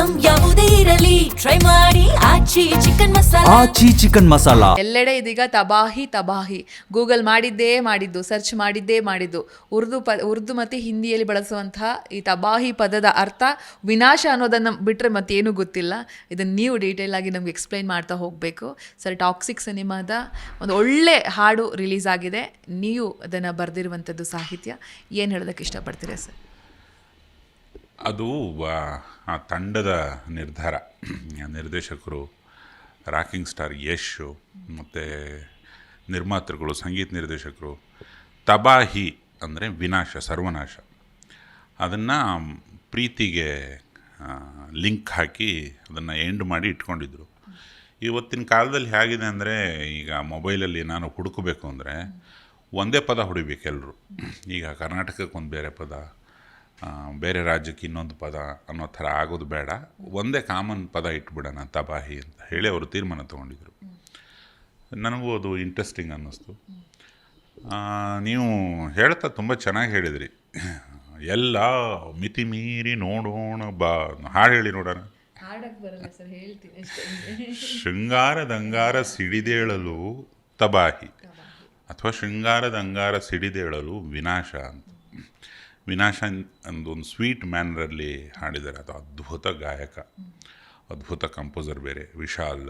Item ಯಾವುದೇ ಇರಲಿ try ಮಾಡಿ ಆಚಿ ಚಿಕನ್ ಮಸಾಲಾ. ಎಲ್ಲೆಡೆ ಇದೀಗ ತಬಾಹಿ ಗೂಗಲ್ ಮಾಡಿದ್ದು ಸರ್ಚ್ ಮಾಡಿದ್ದು ಉರ್ದು ಮತ್ತು ಹಿಂದಿಯಲ್ಲಿ ಬಳಸುವಂತಹ ಈ ತಬಾಹಿ ಪದದ ಅರ್ಥ ವಿನಾಶ ಅನ್ನೋದನ್ನು ಬಿಟ್ಟರೆ ಮತ್ತೇನು ಗೊತ್ತಿಲ್ಲ. ಇದನ್ನು ನೀವು ಡೀಟೇಲ್ ಆಗಿ ನಮ್ಗೆ ಎಕ್ಸ್ಪ್ಲೈನ್ ಮಾಡ್ತಾ ಹೋಗಬೇಕು ಸರ್. ಟಾಕ್ಸಿಕ್ ಸಿನಿಮಾದ ಒಂದು ಒಳ್ಳೆ ಹಾಡು ರಿಲೀಸ್ ಆಗಿದೆ, ನೀವು ಅದನ್ನು ಬರೆದಿರುವಂಥದ್ದು ಸಾಹಿತ್ಯ, ಏನು ಹೇಳೋದಕ್ಕೆ ಇಷ್ಟಪಡ್ತೀರಾ ಸರ್? ಅದು ಆ ತಂಡದ ನಿರ್ಧಾರ. ನಿರ್ದೇಶಕರು ರಾಕಿಂಗ್ ಸ್ಟಾರ್ ಯಶ್ ಮತ್ತು ನಿರ್ಮಾತೃಗಳು, ಸಂಗೀತ ನಿರ್ದೇಶಕರು ತಬಾಹಿ ಅಂದರೆ ವಿನಾಶ, ಸರ್ವನಾಶ, ಅದನ್ನು ಪ್ರೀತಿಗೆ ಲಿಂಕ್ ಹಾಕಿ ಅದನ್ನು ಎಂಡ್ ಮಾಡಿ ಇಟ್ಕೊಂಡಿದ್ರು. ಇವತ್ತಿನ ಕಾಲದಲ್ಲಿ ಹೇಗಿದೆ ಅಂದರೆ, ಈಗ ಮೊಬೈಲಲ್ಲಿ ನಾನು ಹುಡುಕಬೇಕು ಅಂದರೆ ಒಂದೇ ಪದ ಹೊಡಿಬೇಕು ಎಲ್ಲರೂ. ಈಗ ಕರ್ನಾಟಕಕ್ಕೆ ಒಂದು ಬೇರೆ ಪದ, ಬೇರೆ ರಾಜ್ಯಕ್ಕೆ ಇನ್ನೊಂದು ಪದ ಅನ್ನೋ ಥರ ಆಗೋದು ಬೇಡ, ಒಂದೇ ಕಾಮನ್ ಪದ ಇಟ್ಬಿಡೋಣ ತಬಾಹಿ ಅಂತ ಹೇಳಿ ಅವರು ತೀರ್ಮಾನ ತೊಗೊಂಡಿದ್ರು. ನನಗೂ ಅದು ಇಂಟ್ರೆಸ್ಟಿಂಗ್ ಅನ್ನಿಸ್ತು. ನೀವು ಹೇಳ್ತಾ ತುಂಬ ಚೆನ್ನಾಗಿ ಹೇಳಿದ್ರಿ. ಎಲ್ಲ ಮಿತಿ ಮೀರಿ ನೋಡೋಣ ಬಾ, ಹಾಡು ಹೇಳಿ ನೋಡೋಣ. ಶೃಂಗಾರದಂಗಾರ ಸಿಡಿದೇಳಲು ತಬಾಹಿ ಅಥವಾ ಶೃಂಗಾರದಂಗಾರ ಸಿಡಿದೇಳಲು ವಿನಾಶ ಅಂತ. ವಿನಾಶ ಒಂದು ಸ್ವೀಟ್ ಮ್ಯಾನರಲ್ಲಿ ಹಾಡಿದ್ದಾರೆ. ಅದು ಅದ್ಭುತ ಗಾಯಕ, ಅದ್ಭುತ ಕಂಪೋಸರ್ ಬೇರೆ, ವಿಶಾಲ್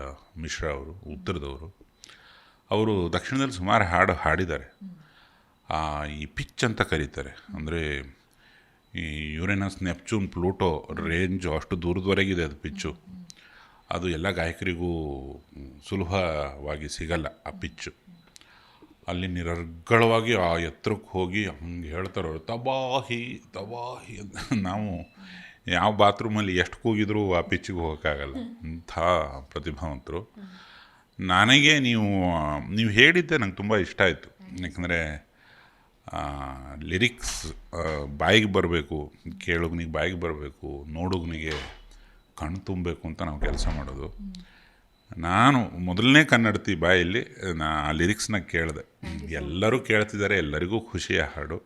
ಮಿಶ್ರಾ ಅವರು, ಉತ್ತರದವರು. ಅವರು ದಕ್ಷಿಣದಲ್ಲಿ ಸುಮಾರು ಹಾಡು ಹಾಡಿದ್ದಾರೆ. ಈ ಪಿಚ್ ಅಂತ ಕರೀತಾರೆ, ಅಂದರೆ ಈ ಯುರೇನಸ್, ನೆಪ್ಚೂನ್, ಪ್ಲೂಟೋ ರೇಂಜು ಅಷ್ಟು ದೂರದವರೆಗಿದೆ ಅದು ಪಿಚ್ಚು. ಅದು ಎಲ್ಲ ಗಾಯಕರಿಗೂ ಸುಲಭವಾಗಿ ಸಿಗಲ್ಲ ಆ ಪಿಚ್ಚು. ಅಲ್ಲಿ ನಿರರ್ಗಳವಾಗಿ ಆ ಎತ್ತರಕ್ಕೆ ಹೋಗಿ ಹಂಗೆ ಹೇಳ್ತಾರೆ ಅವರು, ತಬಾಹಿ ತಬಾಹಿ ಅಂತ. ನಾವು ಯಾವ ಬಾತ್ರೂಮಲ್ಲಿ ಎಷ್ಟು ಕೂಗಿದ್ರೂ ಆ ಪಿಚ್ಚಿಗೆ ಹೋಗೋಕ್ಕಾಗಲ್ಲ, ಅಂಥ ಪ್ರತಿಭಾವಂತರು. ನನಗೆ ನೀವು ಹೇಳಿದ್ದೆ ನಂಗೆ ತುಂಬ ಇಷ್ಟ ಆಯಿತು. ಯಾಕಂದರೆ ಲಿರಿಕ್ಸ್ ಬಾಯಿಗೆ ಬರಬೇಕು, ಕೇಳೋಗ್ನಿಗೆ ಬಾಯಿಗೆ ಬರಬೇಕು, ನೋಡೋಗ್ನಿಗೆ ಕಣ್ಣು ತುಂಬಬೇಕು ಅಂತ ನಾವು ಕೆಲಸ ಮಾಡೋದು. ನಾನು ಮೊದಲನೇ ಕನ್ನಡತಿ ಬಾಯಲ್ಲಿ ಆ ಲಿರಿಕ್ಸ್ನ ಕೇಳಿದೆ. ಎಲ್ಲರೂ ಕೇಳ್ತಿದ್ದಾರೆ, ಎಲ್ಲರಿಗೂ ಖುಷಿಯ ಹಾಡು.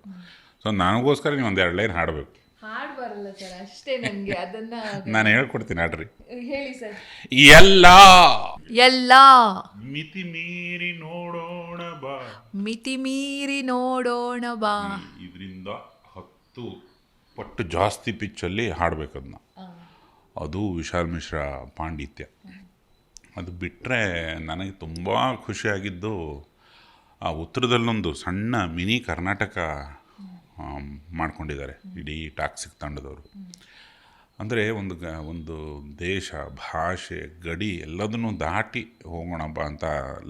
ಸೊ ನನಗೋಸ್ಕರ ನೀವು ಒಂದು 2 ಲೈನ್ ಹಾಡಬೇಕು. ಹಾಡು ಬರಲ್ಲ ಸರ್, ಅಷ್ಟೇ ನನಗೆ. ಅದನ್ನು ನಾನು ಹೇಳ್ಕೊಡ್ತೀನಿ, ಹಾಡ್ರಿ. ಹೇಳಿ ಸರ್. ಎಲ್ಲ ಮಿತಿ ಮೀರಿ ನೋಡೋಣ ಬಾ, ಮಿತಿ ಮೀರಿ ನೋಡೋಣ ಬಾ. ಇದರಿಂದ 10 ಪಟ್ಟು ಜಾಸ್ತಿ ಪಿಚ್ಚಲ್ಲಿ ಹಾಡಬೇಕು ಅದನ್ನ. ಅದು ವಿಶಾಲ್ ಮಿಶ್ರಾ ಪಾಂಡಿತ್ಯ. ಅದು ಬಿಟ್ಟರೆ ನನಗೆ ತುಂಬ ಖುಷಿಯಾಗಿದ್ದು, ಆ ಉತ್ತರದಲ್ಲೊಂದು ಸಣ್ಣ ಮಿನಿ ಕರ್ನಾಟಕ ಮಾಡ್ಕೊಂಡಿದ್ದಾರೆ ಇಡೀ ಟಾಕ್ಸಿಕ್ ತಂಡದವರು. ಅಂದರೆ ಒಂದು ದೇಶ, ಭಾಷೆ, ಗಡಿ ಎಲ್ಲದನ್ನೂ ದಾಟಿ ಹೋಗೋಣಪ್ಪ ಅಂತ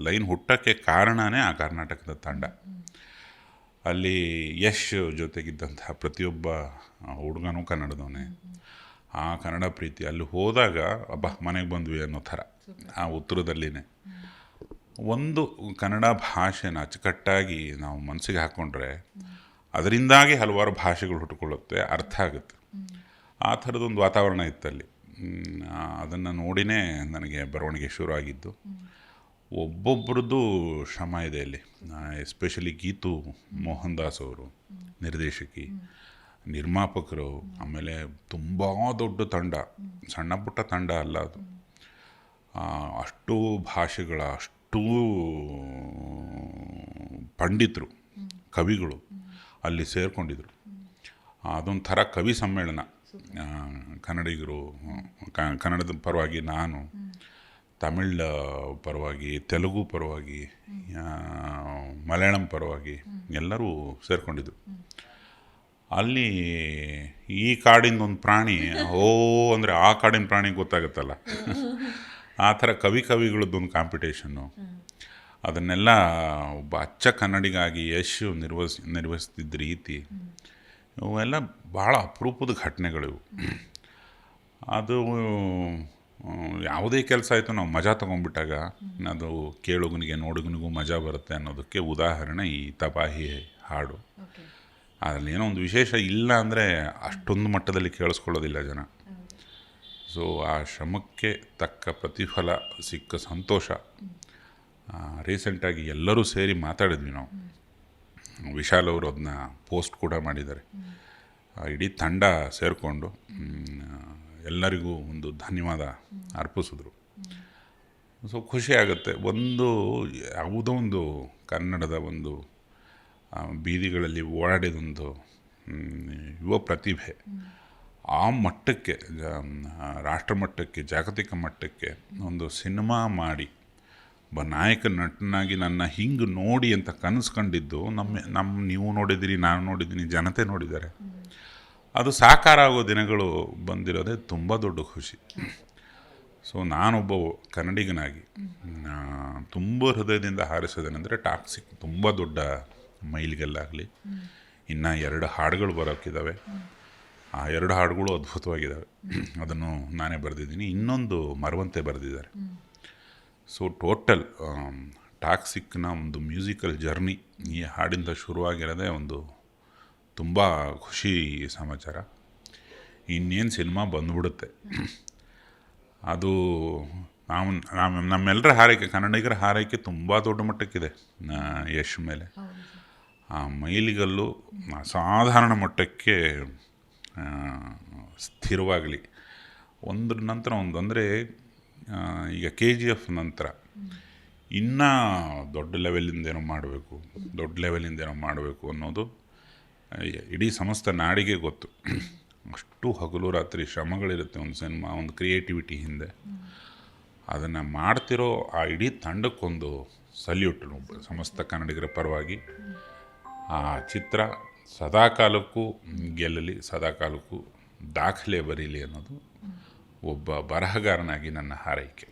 ಲೈನ್ ಹುಟ್ಟೋಕ್ಕೆ ಕಾರಣವೇ ಆ ಕರ್ನಾಟಕದ ತಂಡ. ಅಲ್ಲಿ ಯಶ್ ಜೊತೆಗಿದ್ದಂತಹ ಪ್ರತಿಯೊಬ್ಬ ಹುಡುಗನೂ ಕನ್ನಡದವನೇ. ಆ ಕನ್ನಡ ಪ್ರೀತಿ ಅಲ್ಲಿ ಹೋದಾಗ ಅಬ್ಬಾ ಮನೆಗೆ ಬಂದ್ವಿ ಅನ್ನೋ ಥರ. ಆ ಉತ್ತರದಲ್ಲಿನೇ ಒಂದು ಕನ್ನಡ ಭಾಷೆನ ಅಚ್ಚುಕಟ್ಟಾಗಿ ನಾವು ಮನಸ್ಸಿಗೆ ಹಾಕ್ಕೊಂಡ್ರೆ ಅದರಿಂದಾಗಿ ಹಲವಾರು ಭಾಷೆಗಳು ಹುಟ್ಟುಕೊಳ್ಳುತ್ತೆ, ಅರ್ಥ ಆಗುತ್ತೆ. ಆ ಥರದೊಂದು ವಾತಾವರಣ ಇತ್ತಲ್ಲಿ. ಅದನ್ನು ನೋಡಿನೇ ನನಗೆ ಬರವಣಿಗೆ ಶುರು ಆಗಿದ್ದು. ಒಬ್ಬೊಬ್ಬರದ್ದು ಶ್ರಮ ಇದೆ ಅಲ್ಲಿ. ಎಸ್ಪೆಷಲಿ ಗೀತು ಮೋಹನ್ ದಾಸ್ ಅವರು ನಿರ್ದೇಶಕಿ, ನಿರ್ಮಾಪಕರು, ಆಮೇಲೆ ತುಂಬ ದೊಡ್ಡ ತಂಡ, ಸಣ್ಣ ಪುಟ್ಟ ತಂಡ ಅಲ್ಲ ಅದು. ಅಷ್ಟು ಭಾಷೆಗಳ, ಅಷ್ಟೂ ಪಂಡಿತರು, ಕವಿಗಳು ಅಲ್ಲಿ ಸೇರಿಕೊಂಡಿದ್ರು. ಅದೊಂಥರ ಕವಿ ಸಮ್ಮೇಳನ. ಕನ್ನಡಿಗರು, ಕನ್ನಡದ ಪರವಾಗಿ ನಾನು, ತಮಿಳ್ ಪರವಾಗಿ, ತೆಲುಗು ಪರವಾಗಿ, ಮಲಯಾಳಂ ಪರವಾಗಿ ಎಲ್ಲರೂ ಸೇರಿಕೊಂಡಿದ್ರು. ಅಲ್ಲಿ ಈ ಕಾಡಿನ ಒಂದು ಪ್ರಾಣಿ ಅಂದರೆ ಆ ಕಾಡಿನ ಪ್ರಾಣಿ ಗೊತ್ತಾಗುತ್ತಲ್ಲ, ಆ ಥರ ಕವಿಗಳದ್ದೊಂದು ಕಾಂಪಿಟೇಷನ್ನು. ಅದನ್ನೆಲ್ಲ ಒಬ್ಬ ಅಚ್ಚ ಕನ್ನಡಿಗಾಗಿ ಯಶ್ ನಿರ್ವಹಿಸ್ತಿದ್ದ ರೀತಿ, ಇವೆಲ್ಲ ಭಾಳ ಅಪರೂಪದ ಘಟನೆಗಳಿವು. ಅದು ಯಾವುದೇ ಕೆಲಸ ಆಯಿತು ನಾವು ಮಜಾ ತೊಗೊಂಡ್ಬಿಟ್ಟಾಗ ಅದು ಕೇಳೋಗನಿಗೆ ನೋಡೋಗನಿಗೂ ಮಜಾ ಬರುತ್ತೆ ಅನ್ನೋದಕ್ಕೆ ಉದಾಹರಣೆ ಈ ತಬಾಹಿ ಹಾಡು. ಅದರಲ್ಲಿ ಏನೋ ಒಂದು ವಿಶೇಷ ಇಲ್ಲ ಅಂದರೆ ಅಷ್ಟೊಂದು ಮಟ್ಟದಲ್ಲಿ ಕೇಳಿಸ್ಕೊಳ್ಳೋದಿಲ್ಲ ಜನ. ಸೊ ಆ ಶ್ರಮಕ್ಕೆ ತಕ್ಕ ಪ್ರತಿಫಲ ಸಿಕ್ಕ ಸಂತೋಷ. ರೀಸೆಂಟಾಗಿ ಎಲ್ಲರೂ ಸೇರಿ ಮಾತಾಡಿದ್ವಿ ನಾವು. ವಿಶಾಲ್ ಅವರು ಅದನ್ನ ಪೋಸ್ಟ್ ಕೂಡ ಮಾಡಿದ್ದಾರೆ. ಇಡೀ ತಂಡ ಸೇರಿಕೊಂಡು ಎಲ್ಲರಿಗೂ ಒಂದು ಧನ್ಯವಾದ ಅರ್ಪಿಸಿದ್ರು. ಸೊ ಖುಷಿ ಆಗುತ್ತೆ. ಒಂದು ಯಾವುದೋ ಒಂದು ಕನ್ನಡದ ಒಂದು ಬೀದಿಗಳಲ್ಲಿ ಓಡಾಡಿದೊಂದು ಯುವ ಪ್ರತಿಭೆ ಆ ಮಟ್ಟಕ್ಕೆ, ರಾಷ್ಟ್ರ ಮಟ್ಟಕ್ಕೆ, ಜಾಗತಿಕ ಮಟ್ಟಕ್ಕೆ ಒಂದು ಸಿನಿಮಾ ಮಾಡಿ ಒಬ್ಬ ನಾಯಕ ನಟನಾಗಿ ನನ್ನ ಹಿಂಗೆ ನೋಡಿ ಅಂತ ಕನಸು ಕಂಡಿದ್ದು ನೀವು ನೋಡಿದ್ದೀರಿ, ನಾನು ನೋಡಿದ್ದೀನಿ, ಜನತೆ ನೋಡಿದ್ದಾರೆ. ಅದು ಸಾಕಾರ ಆಗೋ ದಿನಗಳು ಬಂದಿರೋದೇ ತುಂಬ ದೊಡ್ಡ ಖುಷಿ. ಸೊ ನಾನೊಬ್ಬ ಕನ್ನಡಿಗನಾಗಿ ತುಂಬ ಹೃದಯದಿಂದ ಹಾರಿಸೋದೇನೆಂದರೆ ಟಾಕ್ಸಿಕ್ ತುಂಬ ದೊಡ್ಡ ಮೈಲಿಗೆಲ್ಲಾಗಲಿ. ಇನ್ನು 2 ಹಾಡುಗಳು ಬರೋಕ್ಕಿದ್ದಾವೆ. ಆ 2 ಹಾಡುಗಳು ಅದ್ಭುತವಾಗಿದ್ದಾವೆ. ಅದನ್ನು ನಾನೇ ಬರೆದಿದ್ದೀನಿ. ಇನ್ನೊಂದು ಮರವಂತೆ ಬರೆದಿದ್ದಾರೆ. ಸೊ ಟೋಟಲ್ ಟಾಕ್ಸಿಕ್ನ ಒಂದು ಮ್ಯೂಸಿಕಲ್ ಜರ್ನಿ ಈ ಹಾಡಿಂದ ಶುರುವಾಗಿರೋದೇ ಒಂದು ತುಂಬ ಖುಷಿ ಸಮಾಚಾರ. ಇನ್ನೇನು ಸಿನಿಮಾ ಬಂದುಬಿಡುತ್ತೆ. ಅದು ನಮ್ಮೆಲ್ಲರ ಹಾರೈಕೆ, ಕನ್ನಡಿಗರ ಹಾರೈಕೆ ತುಂಬ ದೊಡ್ಡ ಮಟ್ಟಕ್ಕಿದೆ ಯಶ್ ಮೇಲೆ. ಆ ಮೈಲಿಗಲ್ಲು ಅಸಾಧಾರಣ ಮಟ್ಟಕ್ಕೆ ಸ್ಥಿರವಾಗಲಿ, ಒಂದ್ರ ನಂತರ ಒಂದು. ಅಂದರೆ ಈಗ KGF ನಂತರ ಇನ್ನೂ ದೊಡ್ಡ ಲೆವೆಲಿಂದೇನೋ ಮಾಡಬೇಕು ಅನ್ನೋದು ಇಡೀ ಸಮಸ್ತ ನಾಡಿಗೆ ಗೊತ್ತು. ಅಷ್ಟು ಹಗಲು ರಾತ್ರಿ ಶ್ರಮಗಳಿರುತ್ತೆ ಒಂದು ಸಿನಿಮಾ, ಒಂದು ಕ್ರಿಯೇಟಿವಿಟಿ ಹಿಂದೆ. ಅದನ್ನು ಮಾಡ್ತಿರೋ ಆ ಇಡೀ ತಂಡಕ್ಕೊಂದು ಸಲ್ಯೂಟ್ ಸಮಸ್ತ ಕನ್ನಡಿಗರ ಪರವಾಗಿ. ಆ ಚಿತ್ರ ಸದಾಕಾಲಕ್ಕೂ ಗೆಲ್ಲಲಿ, ಸದಾಕಾಲಕ್ಕೂ ದಾಖಲೆ ಬರೀಲಿ ಅನ್ನೋದು ಒಬ್ಬ ಬರಹಗಾರನಾಗಿ ನನ್ನ ಹಾರೈಕೆ.